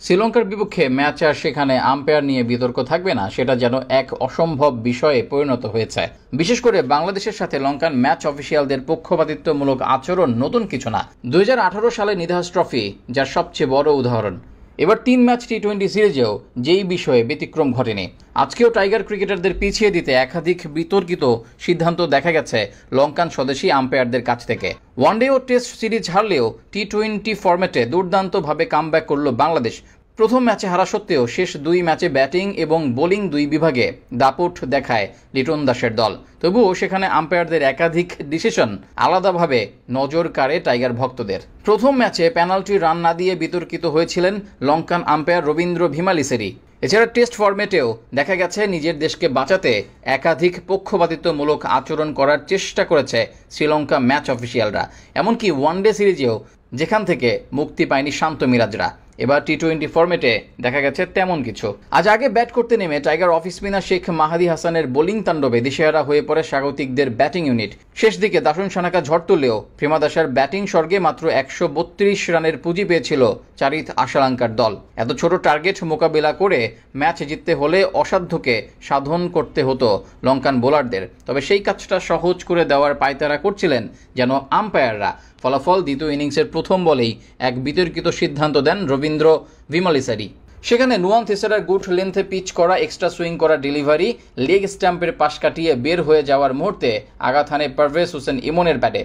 শ্রীলঙ্কার বিপক্ষে ম্যাচ আর সেখানে আম্পায়ার নিয়ে বিতর্ক থাকবে না, সেটা যেন এক অসম্ভব বিষয়ে পরিণত হয়েছে। বিশেষ করে বাংলাদেশের সাথে লঙ্কান ম্যাচ অফিসিয়ালদের পক্ষপাতিত্বমূলক আচরণ নতুন কিছু না। 2018 সালে নিধাস ট্রফি যার সবচেয়ে বড় উদাহরণ। এবার 3 ম্যাচ টি-20 সিরিজেও যেই বিষয়ে ব্যতিক্রম ঘটেনি। আজকেও টাইগার ক্রিকেটারদের পিছিয়ে দিতে একাধিক বিতর্কিত সিদ্ধান্ত দেখা গেছে লঙ্কান স্বদেশী আম্পায়ারদের কাছ থেকে। ওয়ানডে ও টেস্ট সিরিজ হারলেও টি-20 ফরম্যাটে দুর্দান্তভাবে কামব্যাক করল বাংলাদেশ। প্রথম ম্যাচে হারা সত্ত্বেও শেষ 2 ম্যাচে ব্যাটিং এবং বোলিং 2 বিভাগে দাপট দেখায় লিটন দাসের দল। তবুও সেখানে আম্পায়ারদের একাধিক ডিসিশন আলাদাভাবে নজর কাড়ে টাইগার ভক্তদের। প্রথম ম্যাচে পেনাল্টি রান না দিয়ে বিতর্কিত হয়েছিলেন লঙ্কান আম্পায়ার রবীন্দ্র ভিমালিসেরি। এছাড়া টেস্ট ফরম্যাটেও দেখা গেছে নিজের দেশকে বাঁচাতে একাধিক পক্ষপাতিত্বমূলক আচরণ করার চেষ্টা করেছে শ্রীলঙ্কা ম্যাচ অফিসিয়ালরা। এমনকি ওয়ানডে সিরিজেও যেখান থেকে মুক্তি পায়নি শান্ত মিরাজরা, এবার টি-20 ফরম্যাটে দেখা গেছে তেমন কিছু। আজ আগে ব্যাট করতে নেমে টাইগার অফ স্পিনার শেখ মাহাদি হাসানের বোলিং তাণ্ডবে দিশেহারা হয়ে পড়ে স্বাগতিকদের ব্যাটিং ইউনিট। শেষ দিকে দাসুন সানাকা ঝড় তুললেও প্রেমাদাসার ব্যাটিং স্বর্গে মাত্র 132 রানের পুঁজি পেয়েছিল চারিত আশালঙ্কার দল। এত ছোট টার্গেট মোকাবিলা করে ম্যাচ জিততে হলে অসাধ্যকে সাধন করতে হতো লঙ্কান বোলারদের। তবে সেই কাজটা সহজ করে দেওয়ার পায়তারা করছিলেন যেন আম্পায়াররা। ফলাফল দ্বিতীয় ইনিংসের প্রথম বলেই এক বিতর্কিত সিদ্ধান্ত দেন রবীন্দ্র ভিমালিসারি। সেখানে নুয়ান থেসারার গুড লেন্থে পিচ করা এক্সট্রা সুইং করা ডেলিভারি লেগ স্ট্যাম্পের পাশ কাটিয়ে বের হয়ে যাওয়ার মুহূর্তে আঘাত হানে পারভেজ হোসেন ইমনের ব্যাটে।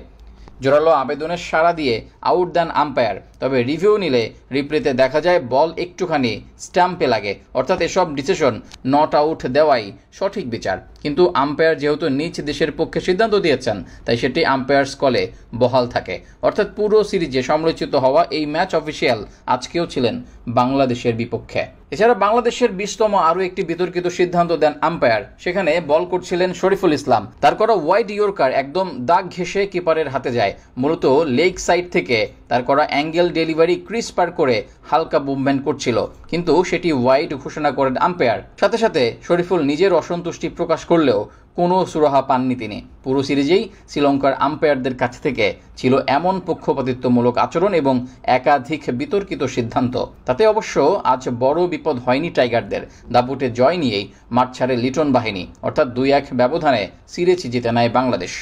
জোরালো আবেদনের সাড়া দিয়ে আউট দেন আম্পায়ার। তবে রিভিউ নিলে রিপ্লেতে দেখা যায় বল একটুখানি স্ট্যাম্পে লাগে, অর্থাৎ এসব ডিসিশন নট আউট দেওয়াই সঠিক বিচার। কিন্তু আম্পায়ার যেহেতু নিজ দেশের পক্ষে সিদ্ধান্ত দিয়েছেন, তাই সেটি আম্পায়ার্স কলে বহাল থাকে। অর্থাৎ পুরো সিরিজে সমালোচিত হওয়া এই ম্যাচ অফিসিয়াল আজকেও ছিলেন বাংলাদেশের বিপক্ষে। এছাড়া বাংলাদেশের 20তম আরও একটি বিতর্কিত সিদ্ধান্ত দেন আম্পায়ার। সেখানে বল করছিলেন শরীফুল ইসলাম। তার করা ওয়াইড ইয়র্কার একদম দাগ ঘেঁষে কিপারের হাতে যায়। মূলত লেগ সাইড থেকে তার করা অ্যাঙ্গেল ডেলিভারি ক্রিজ পার করে হালকা মুভমেন্ট করছিল, কিন্তু সেটি ওয়াইড ঘোষণা করেন আম্পায়ার। সাথে সাথে শরীফুল নিজের অসন্তুষ্টি প্রকাশ করলেও কোনো সুরাহা পাননি তিনি। পুরো সিরিজেই শ্রীলঙ্কার আম্পায়ারদের কাছ থেকে ছিল এমন পক্ষপাতিত্বমূলক আচরণ এবং একাধিক বিতর্কিত সিদ্ধান্ত। তাতে অবশ্য আজ বড় বিপদ হয়নি টাইগারদের। দাপুটে জয় নিয়েই মাঠ ছাড়ে লিটন বাহিনী, অর্থাৎ 2-1 ব্যবধানে সিরিজ জিতে নেয় বাংলাদেশ।